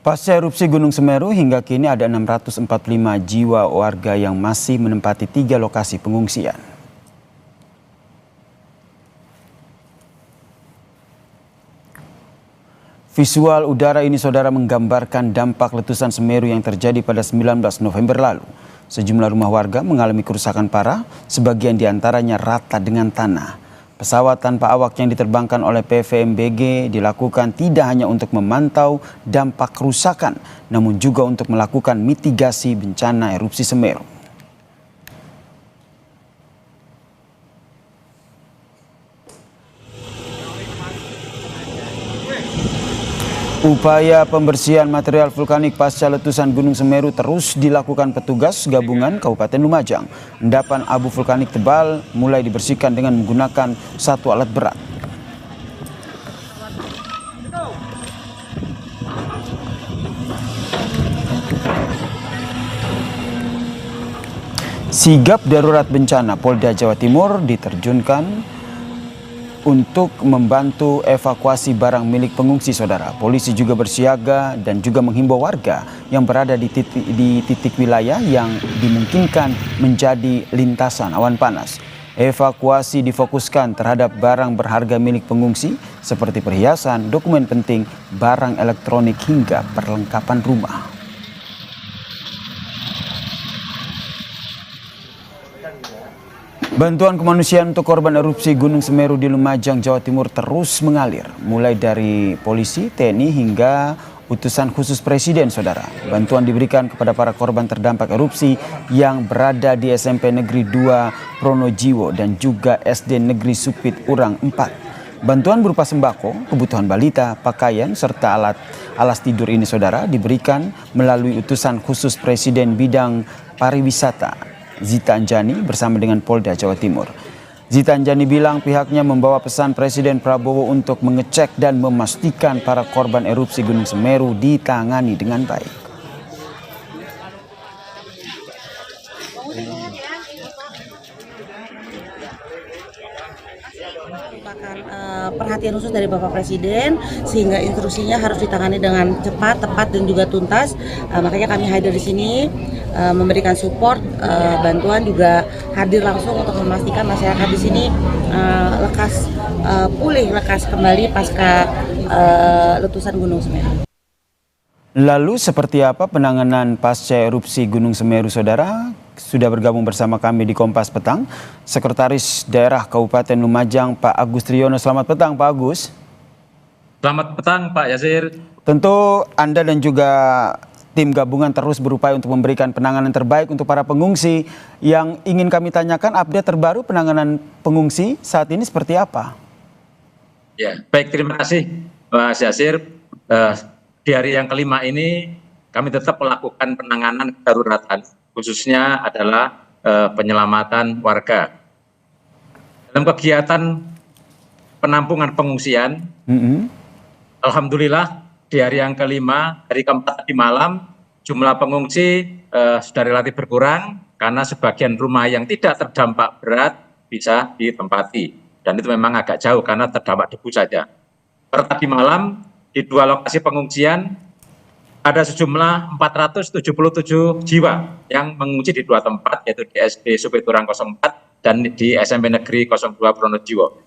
Pasca erupsi Gunung Semeru, hingga kini ada 645 jiwa warga yang masih menempati 3 lokasi pengungsian. Visual udara ini, saudara, menggambarkan dampak letusan Semeru yang terjadi pada 19 November lalu. Sejumlah rumah warga mengalami kerusakan parah, sebagian diantaranya rata dengan tanah. Pesawat tanpa awak yang diterbangkan oleh PVMBG dilakukan tidak hanya untuk memantau dampak kerusakan, namun juga untuk melakukan mitigasi bencana erupsi Semeru. Upaya pembersihan material vulkanik pasca letusan Gunung Semeru terus dilakukan petugas gabungan Kabupaten Lumajang. Endapan abu vulkanik tebal mulai dibersihkan dengan menggunakan satu alat berat. Sigap darurat bencana Polda Jawa Timur diterjunkan untuk membantu evakuasi barang milik pengungsi, saudara. Polisi juga bersiaga dan juga menghimbau warga yang berada di titik wilayah yang dimungkinkan menjadi lintasan awan panas. Evakuasi difokuskan terhadap barang berharga milik pengungsi seperti perhiasan, dokumen penting, barang elektronik hingga perlengkapan rumah. Bantuan kemanusiaan untuk korban erupsi Gunung Semeru di Lumajang, Jawa Timur terus mengalir. Mulai dari polisi, TNI hingga utusan khusus presiden, saudara. Bantuan diberikan kepada para korban terdampak erupsi yang berada di SMP Negeri 2 Pronojiwo dan juga SD Negeri Supit Urang 4. Bantuan berupa sembako, kebutuhan balita, pakaian, serta alas tidur ini, saudara, diberikan melalui utusan khusus presiden bidang pariwisata Zita Anjani bersama dengan Polda Jawa Timur. Zita Anjani bilang pihaknya membawa pesan Presiden Prabowo untuk mengecek dan memastikan para korban erupsi Gunung Semeru ditangani dengan baik. Merupakan perhatian khusus dari Bapak Presiden, sehingga instruksinya harus ditangani dengan cepat, tepat, dan juga tuntas. Makanya kami hadir di sini memberikan support, bantuan, juga hadir langsung untuk memastikan masyarakat di sini lekas pulih, lekas kembali pasca letusan Gunung Semeru. Lalu seperti apa penanganan pasca erupsi Gunung Semeru, saudara? Sudah bergabung bersama kami di Kompas Petang, Sekretaris Daerah Kabupaten Lumajang, Pak Agus Triyono. Selamat petang, Pak Agus. Selamat petang, Pak Yasir. Tentu Anda dan juga tim gabungan terus berupaya untuk memberikan penanganan terbaik untuk para pengungsi. Yang ingin kami tanyakan, update terbaru penanganan pengungsi saat ini seperti apa? Ya, baik, terima kasih, Mas Yasir. Di hari yang kelima ini kami tetap melakukan penanganan kedaruratan, khususnya adalah penyelamatan warga. Dalam kegiatan penampungan pengungsian, alhamdulillah di hari yang kelima, hari keempat di malam, jumlah pengungsi sudah relatif berkurang karena sebagian rumah yang tidak terdampak berat bisa ditempati. Dan itu memang agak jauh karena terdampak debu saja. Per tadi malam di 2 lokasi pengungsian ada sejumlah 477 jiwa yang mengungsi di 2 tempat, yaitu di SD Supit Urang 04 dan di SMP Negeri 02 Pronojiwo.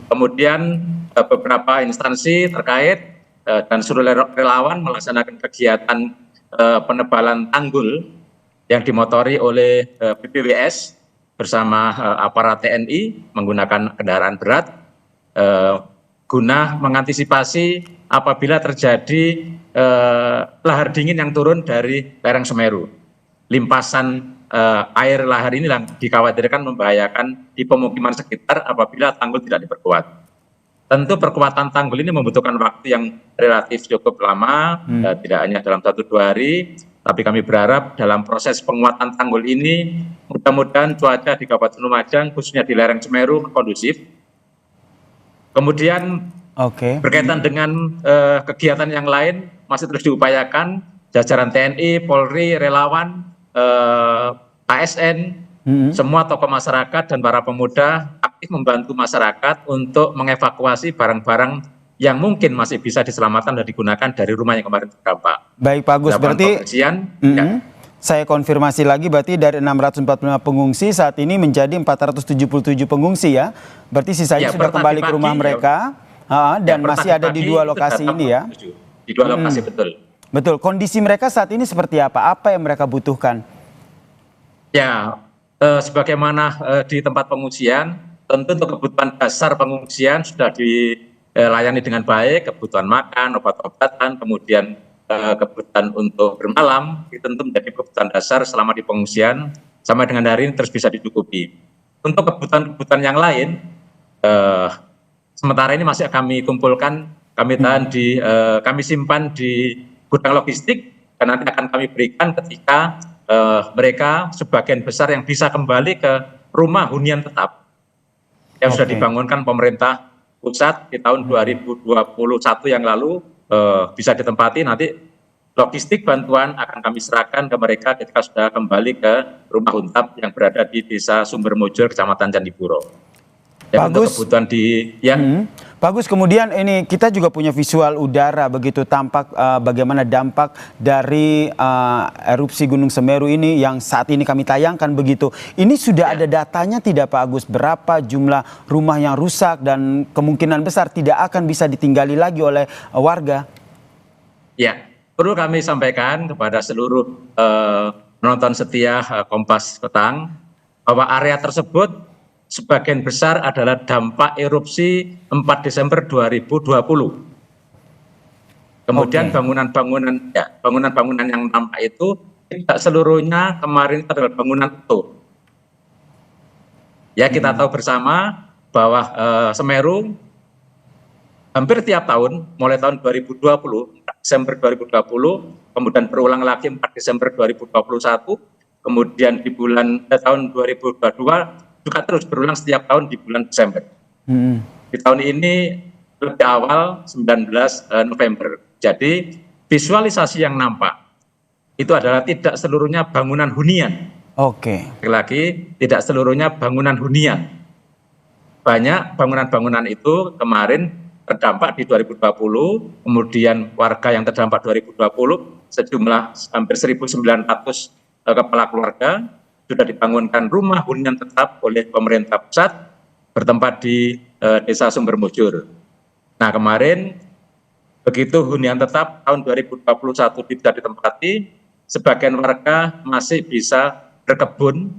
Kemudian beberapa instansi terkait dan seluruh relawan melaksanakan kegiatan penebalan tanggul yang dimotori oleh BPWS bersama aparat TNI menggunakan kendaraan berat guna mengantisipasi apabila terjadi lahar dingin yang turun dari lereng Semeru. Limpasan air lahar ini dikhawatirkan membahayakan di pemukiman sekitar apabila tanggul tidak diperkuat. Tentu perkuatan tanggul ini membutuhkan waktu yang relatif cukup lama, tidak hanya dalam 1-2 hari, tapi kami berharap dalam proses penguatan tanggul ini mudah-mudahan cuaca di Kabupaten Lumajang, khususnya di lereng Semeru, kondusif. Kemudian berkaitan dengan kegiatan yang lain masih terus diupayakan, jajaran TNI, Polri, relawan, ASN, semua tokoh masyarakat dan para pemuda aktif membantu masyarakat untuk mengevakuasi barang-barang yang mungkin masih bisa diselamatkan dan digunakan dari rumah yang kemarin terdampak. Baik Pak Agus, Dilakukan berarti pembersihan, ya. saya konfirmasi lagi, berarti dari 645 pengungsi saat ini menjadi 477 pengungsi ya. Berarti sisanya Ya, sudah per kembali tadi ke rumah pagi, mereka dan per masih tadi ada di pagi dua itu lokasi sudah ini ya. 87. Di dua lokasi, betul. Betul, kondisi mereka saat ini seperti apa? Apa yang mereka butuhkan? Ya, sebagaimana di tempat pengungsian, tentu untuk kebutuhan dasar pengungsian sudah dilayani dengan baik, kebutuhan makan, obat-obatan, kemudian kebutuhan untuk bermalam, itu tentu menjadi kebutuhan dasar selama di pengungsian, sampai dengan hari ini terus bisa dicukupi. Untuk kebutuhan-kebutuhan yang lain, sementara ini masih kami kumpulkan, kami kami simpan di gudang logistik, dan nanti akan kami berikan ketika mereka sebagian besar yang bisa kembali ke rumah hunian tetap yang sudah dibangunkan pemerintah pusat di tahun 2021 yang lalu, bisa ditempati. Nanti logistik bantuan akan kami serahkan ke mereka ketika sudah kembali ke rumah huntap yang berada di Desa Sumbermujur, Kecamatan Candipuro. Dan untuk kebutuhan di Bagus, kemudian ini kita juga punya visual udara begitu tampak bagaimana dampak dari erupsi Gunung Semeru ini yang saat ini kami tayangkan begitu. Ini sudah ada datanya tidak Pak Agus? Berapa jumlah rumah yang rusak dan kemungkinan besar tidak akan bisa ditinggali lagi oleh warga? Ya, perlu kami sampaikan kepada seluruh penonton setia Kompas Petang bahwa area tersebut sebagian besar adalah dampak erupsi 4 Desember 2020. Kemudian bangunan-bangunan yang nampak itu tidak seluruhnya kemarin adalah bangunan utuh. Ya, kita tahu bersama bahwa Semeru hampir tiap tahun, mulai tahun 2020, 4 Desember 2020, kemudian berulang lagi 4 Desember 2021, kemudian di tahun 2022, juga terus berulang setiap tahun di bulan Desember. Di tahun ini lebih awal 19 November. Jadi visualisasi yang nampak itu adalah tidak seluruhnya bangunan hunian. Lagi tidak seluruhnya bangunan hunian. Banyak bangunan-bangunan itu kemarin terdampak di 2020, kemudian warga yang terdampak 2020 sejumlah hampir 1.900 kepala keluarga sudah dibangunkan rumah hunian tetap oleh pemerintah pusat bertempat di Desa Sumbermujur. Nah, kemarin begitu hunian tetap tahun 2021 tidak ditempati, sebagian warga masih bisa berkebun,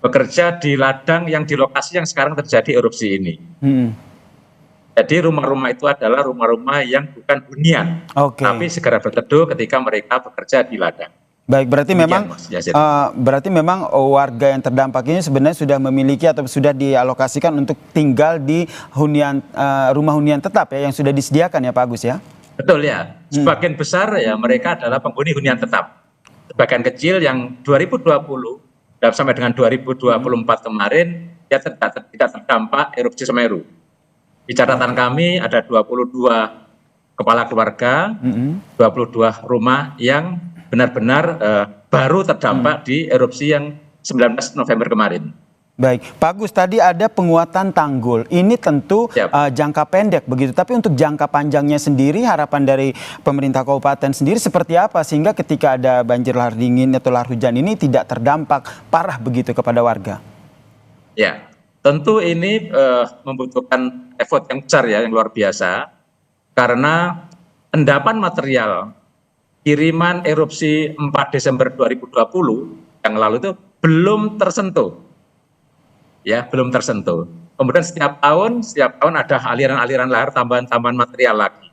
bekerja di ladang yang di lokasi yang sekarang terjadi erupsi ini. Jadi rumah-rumah itu adalah rumah-rumah yang bukan hunian, tapi segera berteduh ketika mereka bekerja di ladang. Baik, berarti memang warga yang terdampak ini sebenarnya sudah memiliki atau sudah dialokasikan untuk tinggal di rumah hunian tetap ya yang sudah disediakan ya Pak Agus ya? Betul ya, sebagian besar ya mereka adalah penghuni hunian tetap. Sebagian kecil yang 2020 dan sampai dengan 2024 kemarin ya tidak terdampak erupsi Semeru. Di catatan kami ada 22 kepala keluarga, 22 rumah yang benar-benar baru terdampak di erupsi yang 19 November kemarin. Baik, Pak Agus, tadi ada penguatan tanggul. Ini tentu jangka pendek begitu, tapi untuk jangka panjangnya sendiri harapan dari pemerintah kabupaten sendiri seperti apa sehingga ketika ada banjir lahar dingin atau lahar hujan ini tidak terdampak parah begitu kepada warga? Ya, tentu ini membutuhkan effort yang besar ya, yang luar biasa, karena endapan material kiriman erupsi 4 Desember 2020 yang lalu itu belum tersentuh. Ya, belum tersentuh. Kemudian setiap tahun ada aliran-aliran lahar tambahan material lagi.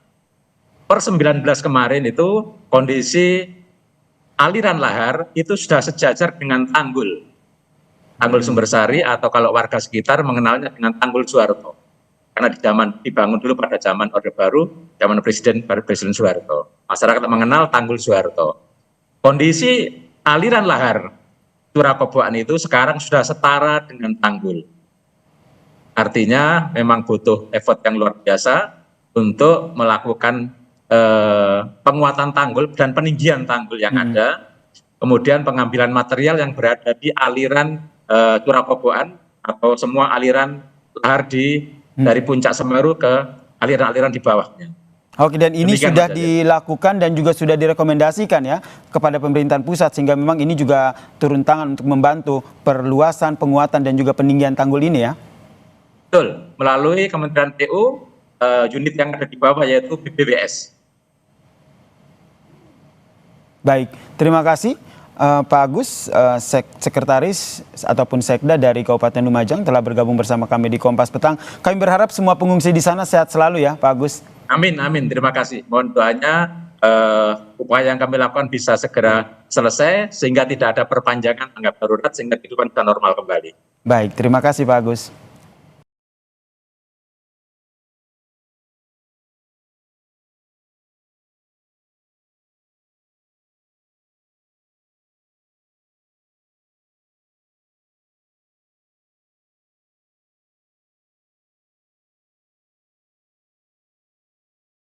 Per 19 kemarin itu kondisi aliran lahar itu sudah sejajar dengan tanggul. Tanggul Sumbersari atau kalau warga sekitar mengenalnya dengan Tanggul Soeharto. Karena dibangun dulu pada zaman Orde Baru, zaman Presiden Soeharto. Masyarakat mengenal Tanggul Soeharto. Kondisi aliran lahar Curah Koboan itu sekarang sudah setara dengan tanggul. Artinya memang butuh effort yang luar biasa untuk melakukan penguatan tanggul dan peninggian tanggul yang ada. Kemudian pengambilan material yang berada di aliran Curah Koboan atau semua aliran lahar dari puncak Semeru ke aliran-aliran di bawahnya. Oke, dan ini Demikian, sudah Mas Daniel. dilakukan dan juga sudah direkomendasikan ya kepada pemerintahan pusat, sehingga memang ini juga turun tangan untuk membantu perluasan, penguatan dan juga peninggian tanggul ini ya. Betul, melalui Kementerian PU, unit yang ada di bawah yaitu BPWS. Baik, terima kasih Pak Agus, Sekretaris ataupun Sekda dari Kabupaten Lumajang telah bergabung bersama kami di Kompas Petang. Kami berharap semua pengungsi di sana sehat selalu ya Pak Agus. Amin, amin. Terima kasih. Mohon doanya upaya yang kami lakukan bisa segera selesai sehingga tidak ada perpanjangan tanggap darurat sehingga kehidupan bisa normal kembali. Baik, terima kasih Pak Agus.